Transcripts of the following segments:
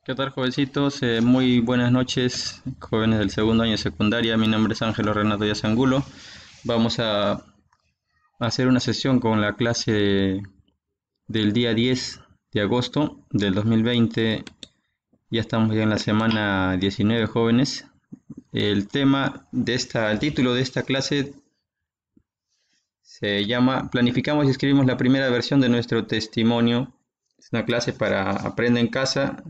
¿Qué tal, jovencitos? Muy buenas noches, jóvenes del segundo año de secundaria. Mi nombre es Ángelo Renato Díaz Angulo. Vamos a hacer una sesión con la clase del día 10 de agosto del 2020. Ya estamos ya en la semana 19, jóvenes. El título de esta clase se llama Planificamos y escribimos la primera versión de nuestro testimonio. Es una clase para aprender en casa,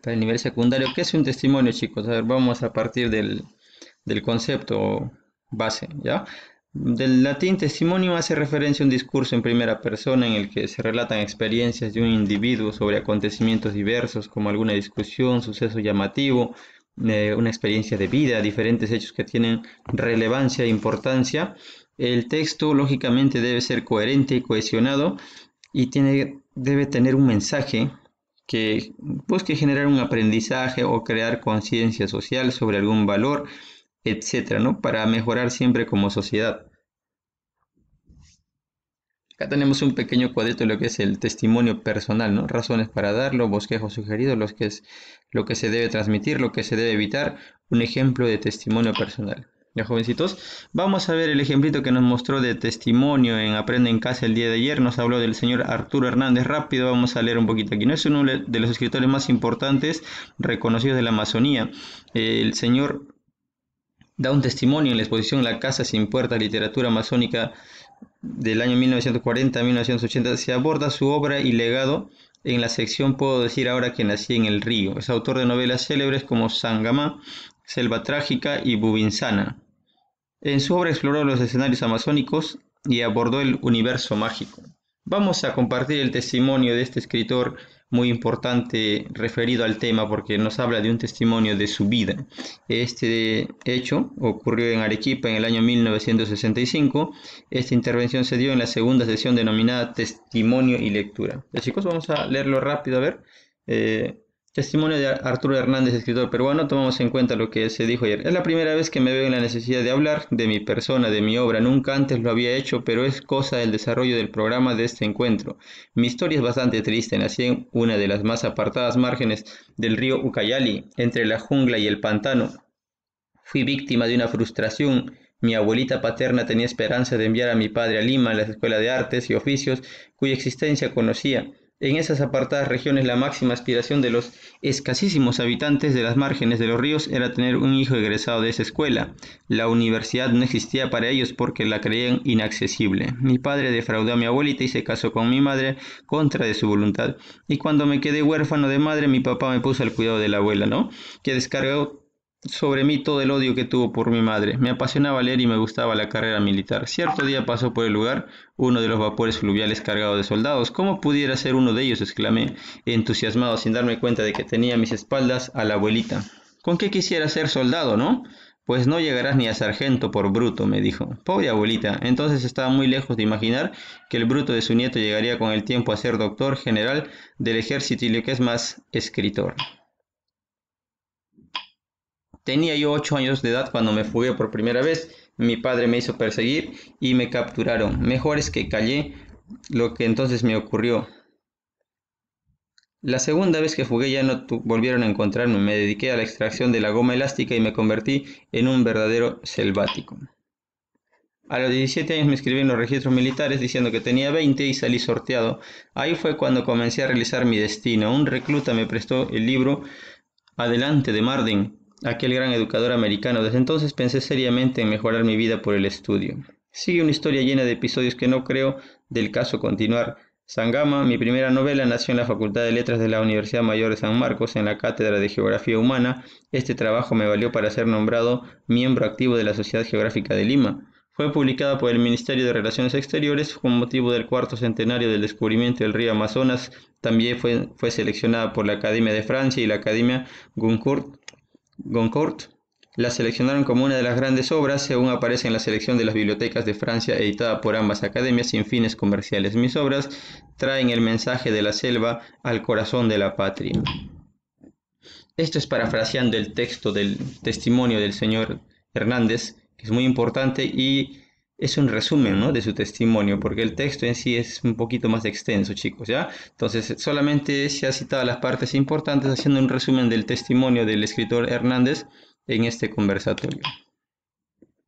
para el nivel secundario. ¿Qué es un testimonio, chicos? A ver, vamos a partir del concepto base, ¿ya? Del latín testimonio hace referencia a un discurso en primera persona en el que se relatan experiencias de un individuo sobre acontecimientos diversos, como alguna discusión, suceso llamativo, una experiencia de vida, diferentes hechos que tienen relevancia e importancia. El texto, lógicamente, debe ser coherente y cohesionado y debe tener un mensaje que busque generar un aprendizaje o crear conciencia social sobre algún valor, etcétera, ¿no? Para mejorar siempre como sociedad. Acá tenemos un pequeño cuadrito de lo que es el testimonio personal, ¿no? Razones para darlo, bosquejos sugeridos, lo que se debe transmitir, lo que se debe evitar, un ejemplo de testimonio personal. Ya, jovencitos, vamos a ver el ejemplito que nos mostró de testimonio en Aprende en Casa el día de ayer. Nos habló del señor Arturo Hernández. Rápido, vamos a leer un poquito aquí. No es uno de los escritores más importantes, reconocidos de la Amazonía. El señor da un testimonio en la exposición La Casa sin Puertas, literatura amazónica del año 1940 a 1980. Se aborda su obra y legado en la sección Puedo decir ahora que nací en el río. Es autor de novelas célebres como Sangama, Selva Trágica y Bubinsana. En su obra exploró los escenarios amazónicos y abordó el universo mágico. Vamos a compartir el testimonio de este escritor muy importante referido al tema porque nos habla de un testimonio de su vida. Este hecho ocurrió en Arequipa en el año 1965. Esta intervención se dio en la segunda sesión denominada Testimonio y Lectura. Ya, chicos, vamos a leerlo rápido, a ver. Eh, Testimonio de Arturo Hernández, escritor peruano. Tomamos en cuenta lo que se dijo ayer. Es la primera vez que me veo en la necesidad de hablar de mi persona, de mi obra. Nunca antes lo había hecho, pero es cosa del desarrollo del programa de este encuentro. Mi historia es bastante triste. Nací en una de las más apartadas márgenes del río Ucayali, entre la jungla y el pantano. Fui víctima de una frustración. Mi abuelita paterna tenía esperanza de enviar a mi padre a Lima, a la Escuela de Artes y Oficios, cuya existencia conocía. En esas apartadas regiones la máxima aspiración de los escasísimos habitantes de las márgenes de los ríos era tener un hijo egresado de esa escuela. La universidad no existía para ellos porque la creían inaccesible. Mi padre defraudó a mi abuelita y se casó con mi madre contra de su voluntad. Y cuando me quedé huérfano de madre, mi papá me puso al cuidado de la abuela, ¿no? Que descargó sobre mí todo el odio que tuvo por mi madre. Me apasionaba leer y me gustaba la carrera militar. Cierto día pasó por el lugar uno de los vapores fluviales cargados de soldados. ¿Cómo pudiera ser uno de ellos?, exclamé, entusiasmado sin darme cuenta de que tenía a mis espaldas a la abuelita. ¿Con qué quisiera ser soldado, no? Pues no llegarás ni a sargento por bruto, me dijo. Pobre abuelita, entonces estaba muy lejos de imaginar que el bruto de su nieto llegaría con el tiempo a ser doctor general del ejército y lo que es más, escritor. Tenía yo 8 años de edad cuando me fugué por primera vez. Mi padre me hizo perseguir y me capturaron. Mejor es que callé lo que entonces me ocurrió. La segunda vez que fugué ya no volvieron a encontrarme. Me dediqué a la extracción de la goma elástica y me convertí en un verdadero selvático. A los 17 años me inscribí en los registros militares diciendo que tenía 20 y salí sorteado. Ahí fue cuando comencé a realizar mi destino. Un recluta me prestó el libro Adelante de Marden, aquel gran educador americano. Desde entonces pensé seriamente en mejorar mi vida por el estudio. Sigue una historia llena de episodios que no creo del caso continuar. Sangama, mi primera novela, nació en la Facultad de Letras de la Universidad Mayor de San Marcos, en la Cátedra de Geografía Humana. Este trabajo me valió para ser nombrado miembro activo de la Sociedad Geográfica de Lima. Fue publicada por el Ministerio de Relaciones Exteriores con motivo del cuarto centenario del descubrimiento del río Amazonas. También fue seleccionada por la Academia de Francia y la Academia Goncourt. La seleccionaron como una de las grandes obras, según aparece en la selección de las bibliotecas de Francia, editada por ambas academias sin fines comerciales. Mis obras traen el mensaje de la selva al corazón de la patria. Esto es parafraseando el texto del testimonio del señor Hernández, que es muy importante, y es un resumen, ¿no?, de su testimonio, porque el texto en sí es un poquito más extenso, chicos, ¿ya? Entonces, solamente se ha citado las partes importantes haciendo un resumen del testimonio del escritor Hernández en este conversatorio.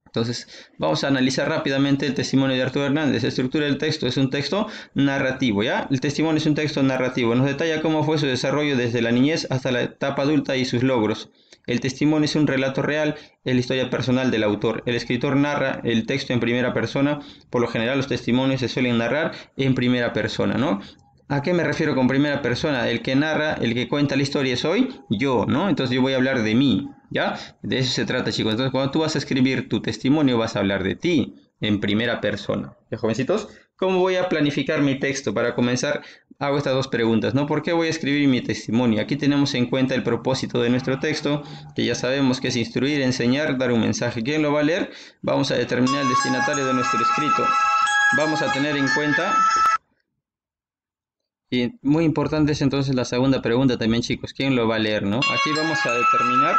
Entonces, vamos a analizar rápidamente el testimonio de Arturo Hernández. La estructura del texto es un texto narrativo, ¿ya? El testimonio es un texto narrativo. Nos detalla cómo fue su desarrollo desde la niñez hasta la etapa adulta y sus logros. El testimonio es un relato real, es la historia personal del autor. El escritor narra el texto en primera persona. Por lo general, los testimonios se suelen narrar en primera persona, ¿no? ¿A qué me refiero con primera persona? El que narra, el que cuenta la historia soy yo, ¿no? Entonces yo voy a hablar de mí, ¿ya? De eso se trata, chicos. Entonces cuando tú vas a escribir tu testimonio vas a hablar de ti en primera persona. ¿Ya, jovencitos? ¿Cómo voy a planificar mi texto? Para comenzar, hago estas dos preguntas, ¿no? ¿Por qué voy a escribir mi testimonio? Aquí tenemos en cuenta el propósito de nuestro texto, que ya sabemos que es instruir, enseñar, dar un mensaje. ¿Quién lo va a leer? Vamos a determinar el destinatario de nuestro escrito. Vamos a tener en cuenta... Y muy importante es entonces la segunda pregunta también, chicos. ¿Quién lo va a leer, no? Aquí vamos a determinar.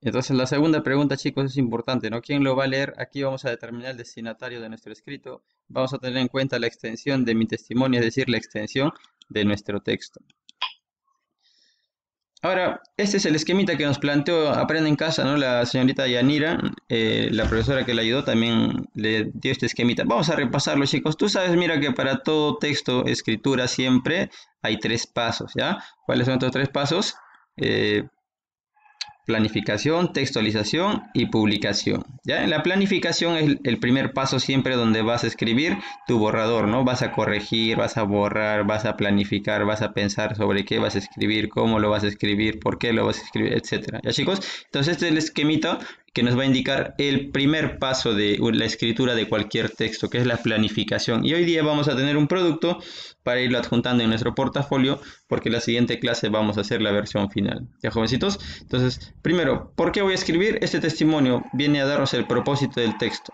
Entonces la segunda pregunta, chicos, es importante, ¿no? ¿Quién lo va a leer? Aquí vamos a determinar el destinatario de nuestro escrito. Vamos a tener en cuenta la extensión de mi testimonio, es decir, la extensión de nuestro texto. Ahora, este es el esquemita que nos planteó Aprende en Casa, ¿no? La señorita Yanira, la profesora que le ayudó, también le dio este esquemita. Vamos a repasarlo, chicos. Tú sabes, mira, que para todo texto, escritura, siempre hay 3 pasos, ¿ya? ¿Cuáles son estos 3 pasos? Planificación, textualización y publicación. ¿Ya? En la planificación es el primer paso siempre donde vas a escribir tu borrador, ¿no? Vas a corregir, vas a borrar, vas a planificar, vas a pensar sobre qué vas a escribir, cómo lo vas a escribir, por qué lo vas a escribir, etcétera. ¿Ya, chicos? Entonces este es el esquemita que nos va a indicar el primer paso de la escritura de cualquier texto, que es la planificación. Y hoy día vamos a tener un producto para irlo adjuntando en nuestro portafolio, porque en la siguiente clase vamos a hacer la versión final. ¿Ya, jovencitos? Entonces, primero, ¿por qué voy a escribir? Este testimonio viene a darnos el propósito del texto.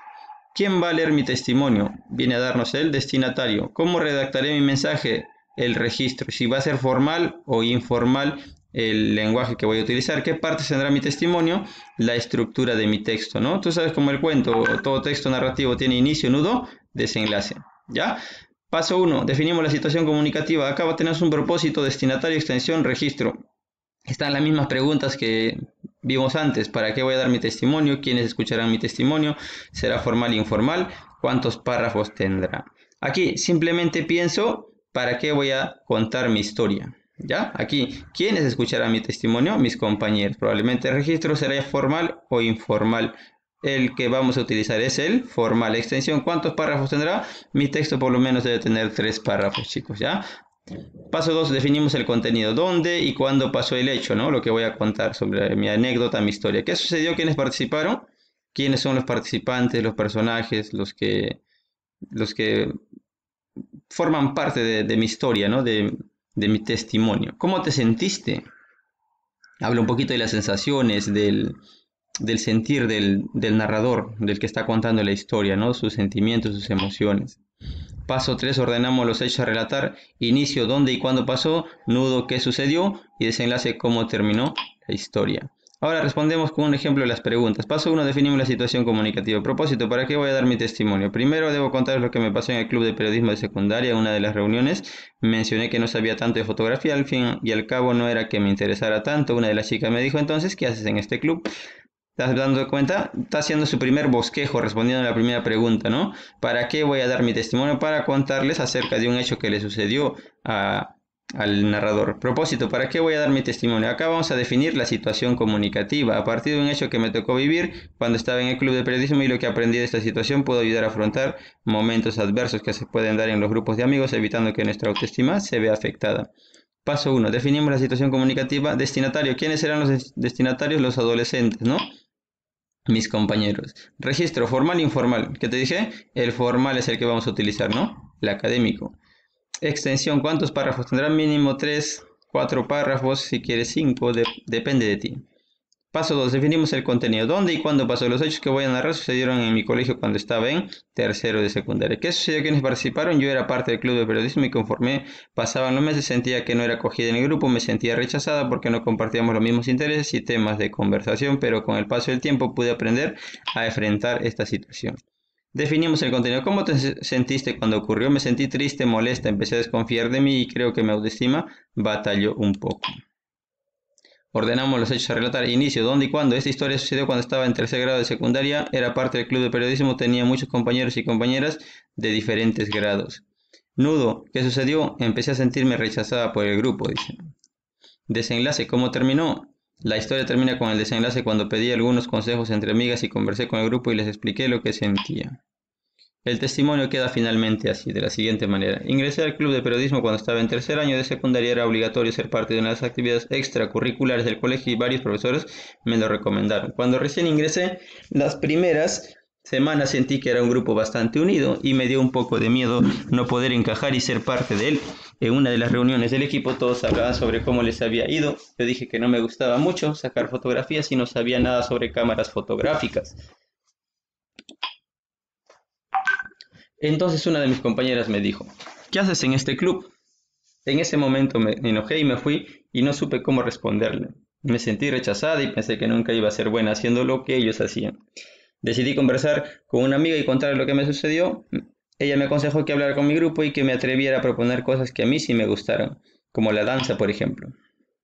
¿Quién va a leer mi testimonio? Viene a darnos el destinatario. ¿Cómo redactaré mi mensaje? El registro. Si va a ser formal o informal el lenguaje que voy a utilizar. ¿Qué partes tendrá mi testimonio? La estructura de mi texto, ¿no? Tú sabes, como el cuento, todo texto narrativo tiene inicio, nudo, desenlace. ¿Ya? Paso 1. Definimos la situación comunicativa. Acá tenemos un propósito, destinatario, extensión, registro. Están las mismas preguntas que vimos antes. ¿Para qué voy a dar mi testimonio? ¿Quiénes escucharán mi testimonio? ¿Será formal e informal? ¿Cuántos párrafos tendrá? Aquí simplemente pienso, ¿para qué voy a contar mi historia? ¿Ya? Aquí, ¿quiénes escucharán mi testimonio? Mis compañeros. Probablemente el registro será formal o informal. El que vamos a utilizar es el formal. Extensión, ¿cuántos párrafos tendrá? Mi texto por lo menos debe tener 3 párrafos, chicos, ¿ya? Paso 2, definimos el contenido. ¿Dónde y cuándo pasó el hecho, ¿no? Lo que voy a contar sobre mi anécdota, mi historia. ¿Qué sucedió? ¿Quiénes participaron? ¿Quiénes son los participantes, los personajes, los que forman parte de mi historia, ¿no? De mi testimonio? ¿Cómo te sentiste? Habla un poquito de las sensaciones, del sentir del narrador, del que está contando la historia, ¿no? Sus sentimientos, sus emociones. Paso 3, ordenamos los hechos a relatar. Inicio, dónde y cuándo pasó. Nudo, qué sucedió. Y desenlace, cómo terminó la historia. Ahora respondemos con un ejemplo de las preguntas. Paso 1, definimos la situación comunicativa. Propósito, ¿para qué voy a dar mi testimonio? Primero debo contar lo que me pasó en el club de periodismo de secundaria. En una de las reuniones mencioné que no sabía tanto de fotografía. Al fin y al cabo no era que me interesara tanto. Una de las chicas me dijo entonces, ¿qué haces en este club? ¿Estás dando cuenta? Está haciendo su primer bosquejo respondiendo a la primera pregunta, ¿no? ¿Para qué voy a dar mi testimonio? Para contarles acerca de un hecho que le sucedió al narrador. Propósito, ¿para qué voy a dar mi testimonio? Acá vamos a definir la situación comunicativa. A partir de un hecho que me tocó vivir cuando estaba en el club de periodismo y lo que aprendí de esta situación, puedo ayudar a afrontar momentos adversos que se pueden dar en los grupos de amigos, evitando que nuestra autoestima se vea afectada. Paso 1. Definimos la situación comunicativa. Destinatario. ¿Quiénes serán los destinatarios? Los adolescentes, ¿no? Mis compañeros. Registro, formal e informal. ¿Qué te dije? El formal es el que vamos a utilizar, ¿no? El académico. Extensión, ¿cuántos párrafos tendrá? Mínimo 3, 4 párrafos, si quieres 5, depende de ti. Paso 2, definimos el contenido. ¿Dónde y cuándo pasó? Los hechos que voy a narrar sucedieron en mi colegio cuando estaba en tercero de secundaria. ¿Qué sucedió? ¿Quiénes participaron? Yo era parte del club de periodismo y conforme pasaban los meses sentía que no era acogida en el grupo, me sentía rechazada porque no compartíamos los mismos intereses y temas de conversación, pero con el paso del tiempo pude aprender a enfrentar esta situación. Definimos el contenido. ¿Cómo te sentiste cuando ocurrió? Me sentí triste, molesta, empecé a desconfiar de mí y creo que mi autoestima batalló un poco. Ordenamos los hechos a relatar. Inicio, ¿dónde y cuándo? Esta historia sucedió cuando estaba en tercer grado de secundaria, era parte del club de periodismo, tenía muchos compañeros y compañeras de diferentes grados. Nudo, ¿qué sucedió? Empecé a sentirme rechazada por el grupo, dice. Desenlace, ¿cómo terminó? La historia termina con el desenlace cuando pedí algunos consejos entre amigas y conversé con el grupo y les expliqué lo que sentía. El testimonio queda finalmente así, de la siguiente manera. Ingresé al club de periodismo cuando estaba en tercer año de secundaria, era obligatorio ser parte de una de las actividades extracurriculares del colegio y varios profesores me lo recomendaron. Cuando recién ingresé, las primeras semanas sentí que era un grupo bastante unido y me dio un poco de miedo no poder encajar y ser parte de él. En una de las reuniones del equipo todos hablaban sobre cómo les había ido. Yo dije que no me gustaba mucho sacar fotografías y no sabía nada sobre cámaras fotográficas. Entonces una de mis compañeras me dijo, ¿qué haces en este club? En ese momento me enojé y me fui y no supe cómo responderle. Me sentí rechazada y pensé que nunca iba a ser buena haciendo lo que ellos hacían. Decidí conversar con una amiga y contarle lo que me sucedió. Ella me aconsejó que hablara con mi grupo y que me atreviera a proponer cosas que a mí sí me gustaran, como la danza, por ejemplo.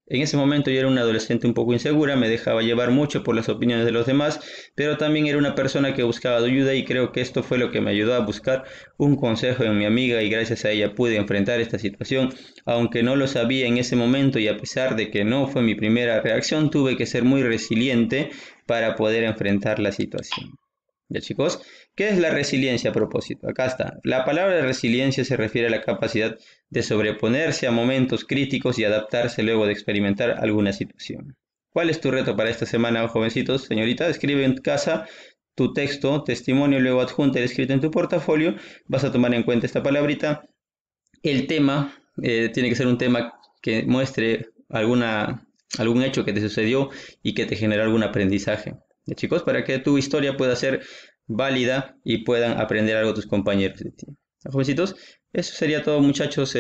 En ese momento yo era una adolescente un poco insegura, me dejaba llevar mucho por las opiniones de los demás, pero también era una persona que buscaba ayuda y creo que esto fue lo que me ayudó a buscar un consejo en mi amiga y gracias a ella pude enfrentar esta situación, aunque no lo sabía en ese momento y a pesar de que no fue mi primera reacción, tuve que ser muy resiliente para poder enfrentar la situación. ¿Ya chicos? ¿Qué es la resiliencia a propósito? Acá está. La palabra resiliencia se refiere a la capacidad de sobreponerse a momentos críticos y adaptarse luego de experimentar alguna situación. ¿Cuál es tu reto para esta semana, jovencitos? Señorita, escribe en casa tu texto, testimonio, luego adjunta el escrito en tu portafolio. Vas a tomar en cuenta esta palabrita. El tema tiene que ser un tema que muestre algún hecho que te sucedió y que te generó algún aprendizaje. ¿Ya, chicos? Para que tu historia pueda ser válida y puedan aprender algo tus compañeros de ti. Jovencitos, eso sería todo, muchachos,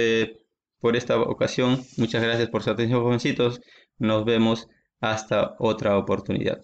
por esta ocasión. Muchas gracias por su atención, jovencitos. Nos vemos hasta otra oportunidad.